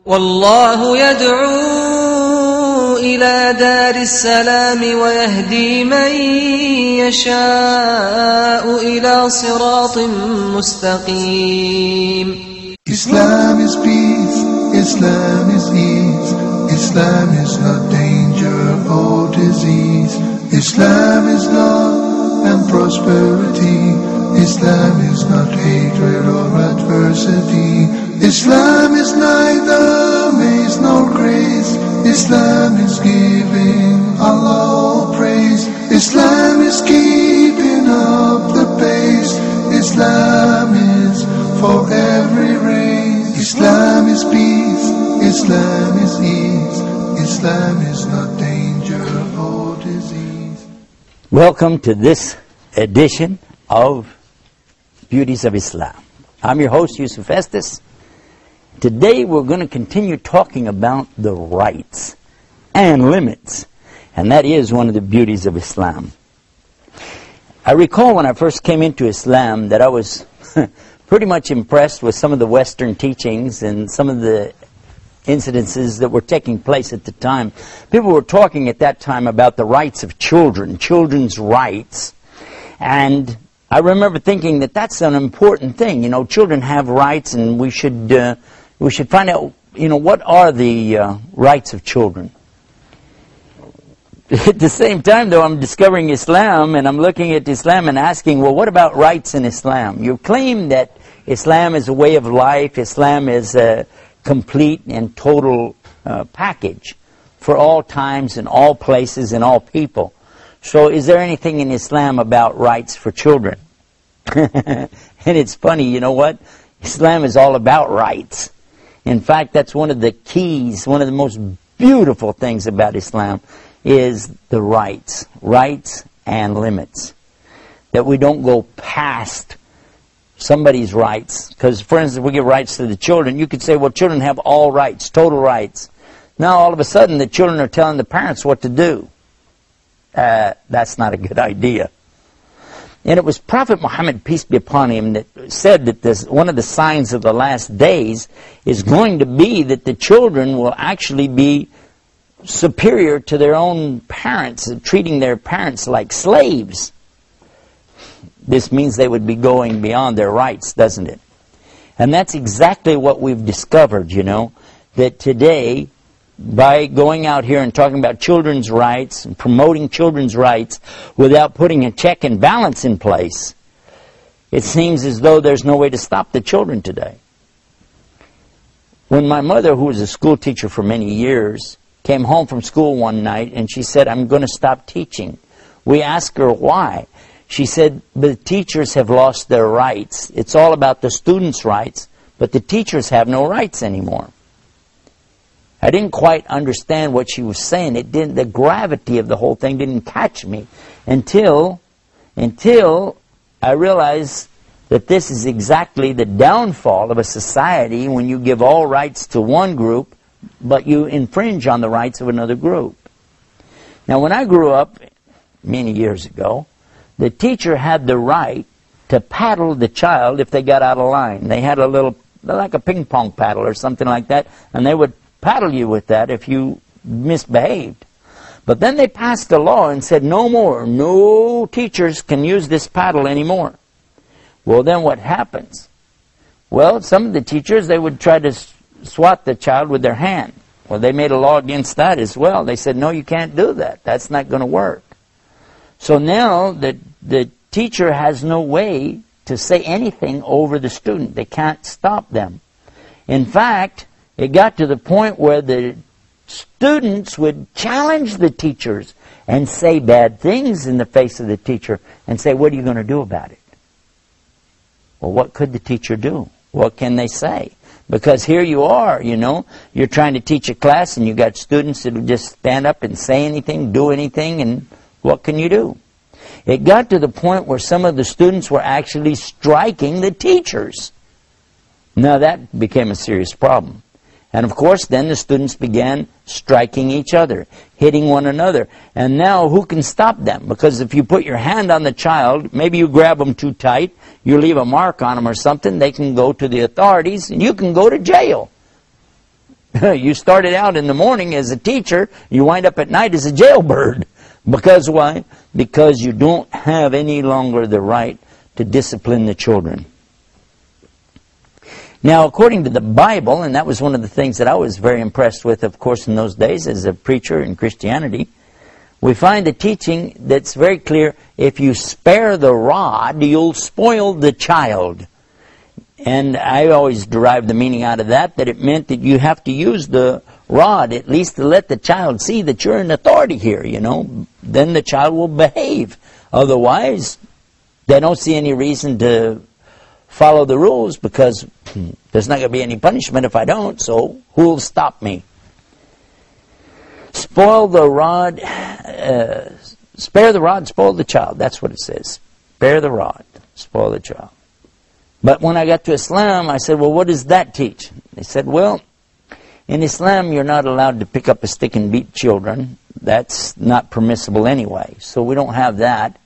والله يدعو إلى دار السلام ويهدي من يشاء إلى صراط مستقيم. Islam is peace, Islam is ease, Islam is not danger or disease. Islam is love and prosperity, Islam is not hatred or adversity. Islam is neither maze nor grace, Islam is giving Allah praise. Islam is keeping up the pace, Islam is for every race. Islam is peace, Islam is ease, Islam is not danger or disease. Welcome to this edition of Beauties of Islam. I'm your host, Yusuf Estes. Today we're going to continue talking about the rights and limits, and that is one of the beauties of Islam. I recall when I first came into Islam that I was pretty much impressed with some of the Western teachings and some of the incidences that were taking place at the time. People were talking at that time about the rights of children, children's rights, and I remember thinking that that's an important thing. You know, children have rights, and we should find out, what are the rights of children. At the same time, though, I'm discovering Islam, and I'm looking at Islam and asking, well, what about rights in Islam? You claim that Islam is a way of life, Islam is a complete and total package for all times and all places and all people. So is there anything in Islam about rights for children? And it's funny, you know what? Islam is all about rights. In fact, that's one of the keys, one of the most beautiful things about Islam is the rights and limits. That we don't go past somebody's rights. Because, for instance, we give rights to the children. You could say, well, children have all rights, total rights. Now, all of a sudden, the children are telling the parents what to do. That's not a good idea. And it was Prophet Muhammad, peace be upon him, that said that one of the signs of the last days is going to be that the children will actually be superior to their own parents, treating their parents like slaves. This means they would be going beyond their rights, doesn't it? And that's exactly what we've discovered, that today, by going out here and talking about children's rights and promoting children's rights without putting a check and balance in place, it seems as though there's no way to stop the children today. When my mother, who was a school teacher for many years, came home from school one night and she said, I'm going to stop teaching. We asked her why. She said, the teachers have lost their rights. It's all about the students' rights, but the teachers have no rights anymore. I didn't quite understand what she was saying. The gravity of the whole thing didn't catch me until I realized that this is exactly the downfall of a society when you give all rights to one group, but you infringe on the rights of another group. Now, when I grew up many years ago, the teacher had the right to paddle the child if they got out of line. They had a little, like a ping pong paddle or something like that, and they would paddle you with that if you misbehaved. But then they passed a law and said no more. No teachers can use this paddle anymore. Well, then what happens? Well, some of the teachers, they would try to swat the child with their hand. Well, they made a law against that as well. They said, no, you can't do that. That's not going to work. So now the teacher has no way to say anything over the student. They can't stop them. In fact, it got to the point where the students would challenge the teachers and say bad things in the face of the teacher and say, what are you going to do about it? Well, what could the teacher do? What can they say? Because here you are, you're trying to teach a class and you got students that will just stand up and say anything, do anything, and what can you do? It got to the point where some of the students were actually striking the teachers. Now that became a serious problem. And of course, then the students began striking each other, hitting one another. And now, who can stop them? Because if you put your hand on the child, maybe you grab them too tight, you leave a mark on them or something, they can go to the authorities, and you can go to jail. You started out in the morning as a teacher, you wind up at night as a jailbird. Because why? Because you don't have any longer the right to discipline the children. Now, according to the Bible, and that was one of the things that I was very impressed with, of course, in those days as a preacher in Christianity, we find the teaching that's very clear: if you spare the rod, you'll spoil the child. And I always derived the meaning out of that it meant that you have to use the rod at least to let the child see that you're in authority here, you know. Then the child will behave. Otherwise, they don't see any reason to follow the rules, because there's not going to be any punishment if I don't, so who'll stop me? Spoil the rod, spare the rod, spoil the child. That's what it says. Spare the rod, spoil the child. But when I got to Islam, I said, well, what does that teach? They said, well, in Islam, you're not allowed to pick up a stick and beat children. That's not permissible anyway, so we don't have that.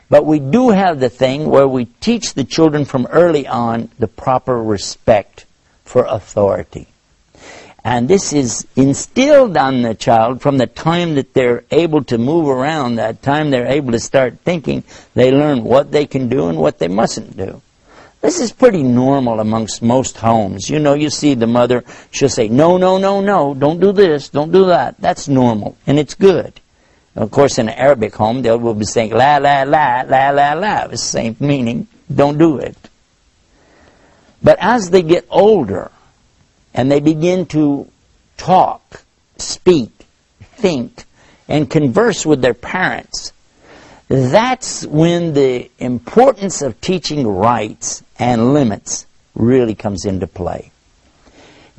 But we do have the thing where we teach the children from early on the proper respect for authority. And this is instilled on the child from the time that they're able to move around, that time they're able to start thinking. They learn what they can do and what they mustn't do. This is pretty normal amongst most homes. You know, you see the mother, she'll say, no, no, no, no, don't do this, don't do that. That's normal, and it's good. Of course, in an Arabic home, they will be saying, la, la, la, la, la, la. It's the same meaning. Don't do it. But as they get older, and they begin to talk, speak, think, and converse with their parents, that's when the importance of teaching rights and limits really comes into play.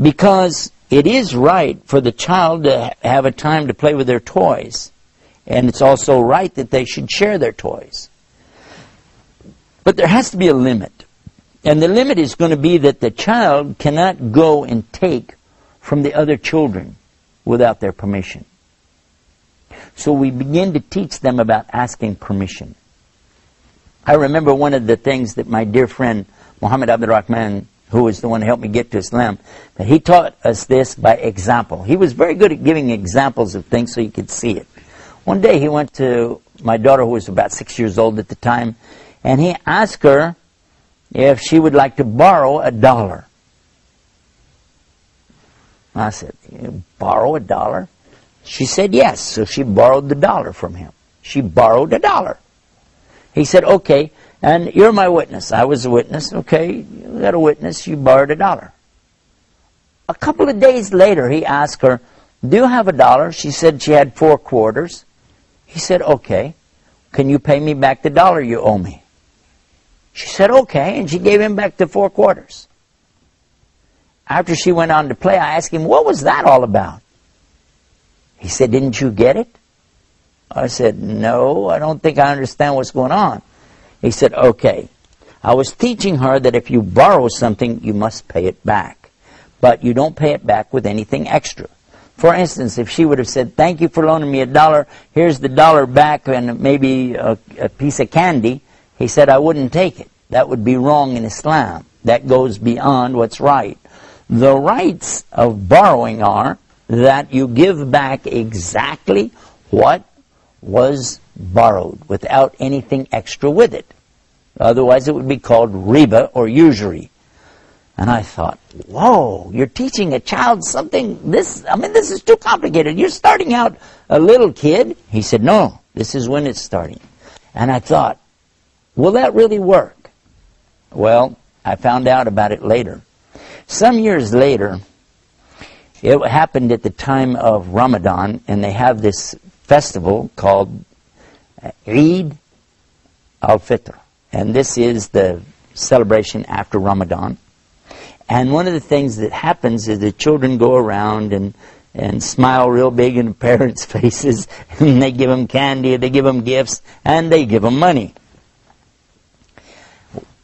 Because it is right for the child to have a time to play with their toys. And it's also right that they should share their toys. But there has to be a limit. And the limit is going to be that the child cannot go and take from the other children without their permission. So we begin to teach them about asking permission. I remember one of the things that my dear friend Muhammad Abdul Rahman, who was the one who helped me get to Islam, that he taught us this by example. He was very good at giving examples of things so you could see it. One day he went to my daughter, who was about 6 years old at the time, and he asked her if she would like to borrow $1. I said, "You borrow $1? She said yes, so she borrowed the $1 from him. She borrowed $1. He said, okay, and you're my witness. I was a witness. Okay, you got a witness, you borrowed $1. A couple of days later, he asked her, do you have $1? She said she had 4 quarters. He said, okay, can you pay me back the $1 you owe me? She said, okay, and she gave him back the 4 quarters. After she went on to play, I asked him, what was that all about? He said, didn't you get it? I said, no, I don't think I understand what's going on. He said, okay, I was teaching her that if you borrow something, you must pay it back. But you don't pay it back with anything extra. For instance, if she would have said, thank you for loaning me $1, here's the $1 back and maybe a piece of candy, he said, I wouldn't take it. That would be wrong in Islam. That goes beyond what's right. The rights of borrowing are that you give back exactly what was borrowed without anything extra with it. Otherwise it would be called riba or usury. And I thought, whoa, you're teaching a child something, this is too complicated. You're starting out a little kid. He said, no, this is when it's starting. And I thought, will that really work? Well, I found out about it later. Some years later, it happened at the time of Ramadan, and they have this festival called Eid al-Fitr. And this is the celebration after Ramadan. And one of the things that happens is the children go around and smile real big in the parents' faces, and they give them candy, they give them gifts, and they give them money.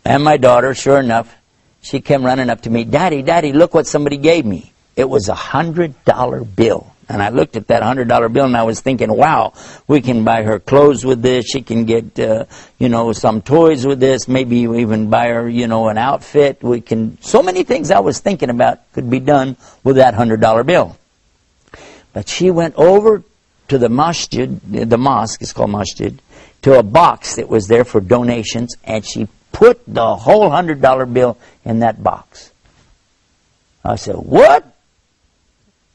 And my daughter, sure enough, she came running up to me, Daddy, Daddy, look what somebody gave me. It was $100 bill. And I looked at that $100 bill and I was thinking, wow, we can buy her clothes with this. She can get, some toys with this. Maybe we even buy her, an outfit. We can, so many things I was thinking about could be done with that $100 bill. But she went over to the masjid, the mosque, it's called masjid, to a box that was there for donations, and she put the whole $100 bill in that box. I said, what?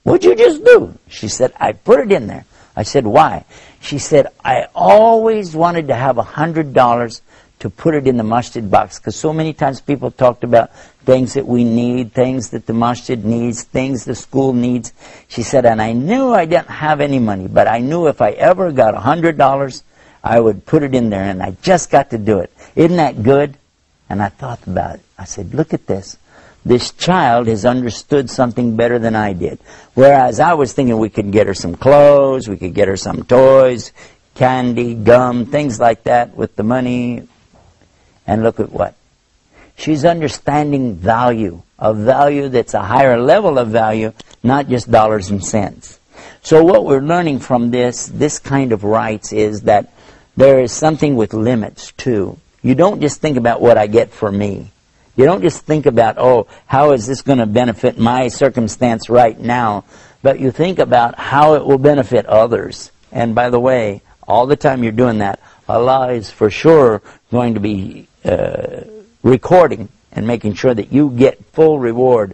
What'd you just do? She said, I put it in there. I said, why? She said, I always wanted to have $100 to put it in the masjid box, because so many times people talked about things that we need, things that the masjid needs, things the school needs. She said, and I knew I didn't have any money, but I knew if I ever got $100, I would put it in there, and I just got to do it. Isn't that good? And I thought about it. I said, look at this. This child has understood something better than I did. Whereas I was thinking we could get her some clothes, we could get her some toys, candy, gum, things like that with the money. And look at what? She's understanding value, a value that's a higher level of value, not just dollars and cents. So what we're learning from this kind of rights, is that there is something with limits too. You don't just think about what I get for me. You don't just think about, oh, how is this going to benefit my circumstance right now? But you think about how it will benefit others. And by the way, all the time you're doing that, Allah is for sure going to be recording and making sure that you get full reward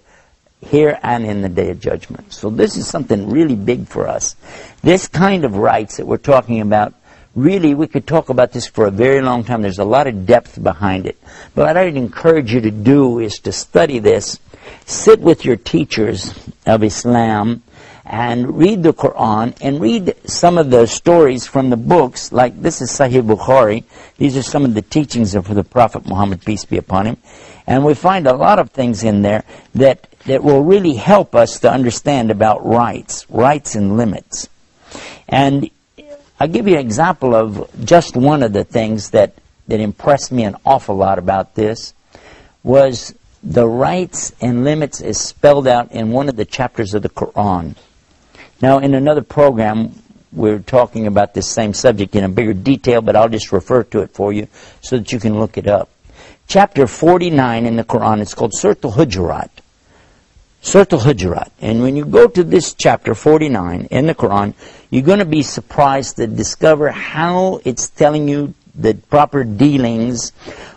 here and in the Day of Judgment. So this is something really big for us. This kind of rights that we're talking about, really, we could talk about this for a very long time. There's a lot of depth behind it. But what I'd encourage you to do is to study this. Sit with your teachers of Islam and read the Quran and read some of the stories from the books. Like this is Sahih Bukhari. These are some of the teachings of the Prophet Muhammad, peace be upon him. And we find a lot of things in there that will really help us to understand about rights and limits. And I'll give you an example of just one of the things that impressed me an awful lot about this, was the rights and limits is spelled out in one of the chapters of the Quran. Now, in another program, we're talking about this same subject in a bigger detail, but I'll just refer to it for you so that you can look it up. Chapter 49 in the Quran, it's called Surat Al-Hujurat. Surat Al-Hujurat. And when you go to this chapter 49 in the Quran, you're going to be surprised to discover how it's telling you the proper dealings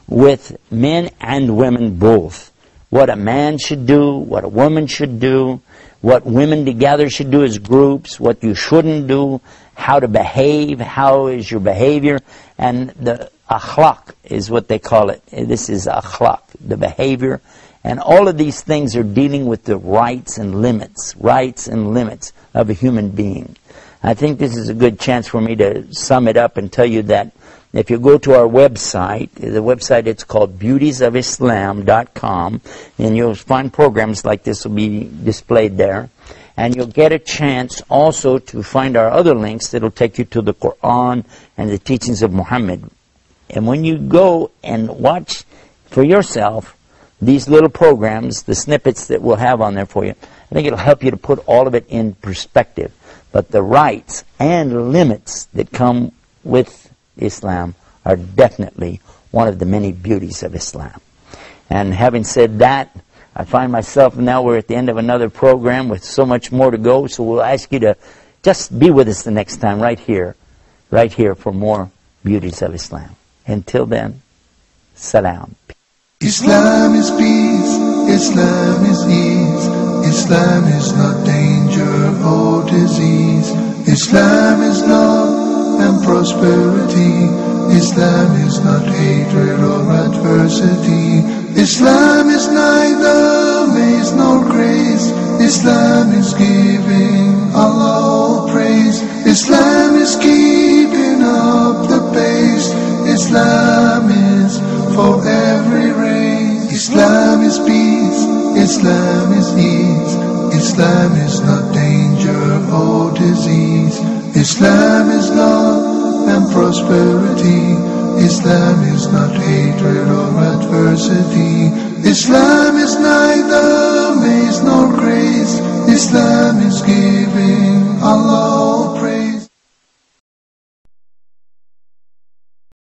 with men and women both. What a man should do, what a woman should do, what women together should do as groups, what you shouldn't do, how to behave, how is your behavior, and the akhlaq is what they call it. This is akhlaq, the behavior. And all of these things are dealing with the rights and limits of a human being. I think this is a good chance for me to sum it up and tell you that if you go to our website, the website it's called beautiesofislam.com, and you'll find programs like this will be displayed there. And you'll get a chance also to find our other links that will take you to the Quran and the teachings of Muhammad. And when you go and watch for yourself these little programs, the snippets that we'll have on there for you, I think it'll help you to put all of it in perspective. But the rights and limits that come with Islam are definitely one of the many beauties of Islam. And having said that, I find myself now we're at the end of another program with so much more to go, so we'll ask you to just be with us the next time right here for more beauties of Islam. Until then, salam. Islam is peace, Islam is ease, Islam is not danger or disease, Islam is love and prosperity, Islam is not hatred or adversity, Islam is neither maze nor grace, Islam is giving Allah all praise, Islam is keeping up the pace, Islam is for every race. Islam is peace, Islam is ease, Islam is not danger or disease, Islam is love and prosperity, Islam is not hatred or adversity, Islam is neither maze nor grace, Islam is giving Allah